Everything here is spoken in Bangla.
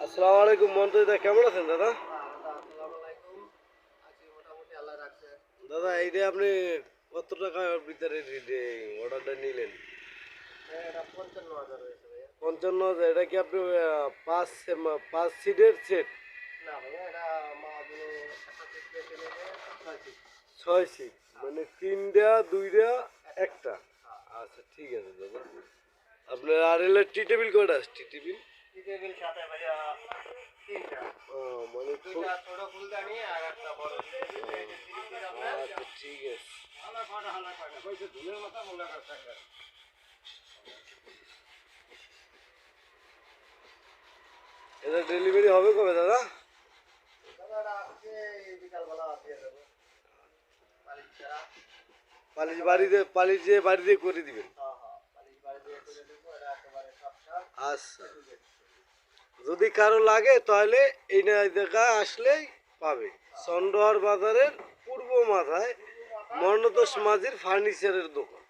আসসালামু আলাইকুম মন্টু দা, কেমন আছেন দাদা? দাদা এইটা আপনি কত টাকার ভিতরে অর্ডারটা নিলেন? 55,000। এটা কি আপনি পাঁচ সিটের সেট? 6 সিট মানে তিনটা দুইটা একটা। আচ্ছা ঠিক আছে দাদা। আপনার আর এলে টি টেবিল কয়টা আছে? টি টেবিল মানে আচ্ছা ঠিক আছে। এটা ডেলিভারি হবে কবে দাদা? পালিশ যে বাড়িতে করে দিবেন? আচ্ছা, যদি কারো লাগে তাহলে এই জায়গা আসলেই পাবে। চন্দ্রহার বাজারের পূর্ব মাথায় মর্ণতোষ মাঝির ফার্নিচারের দোকান।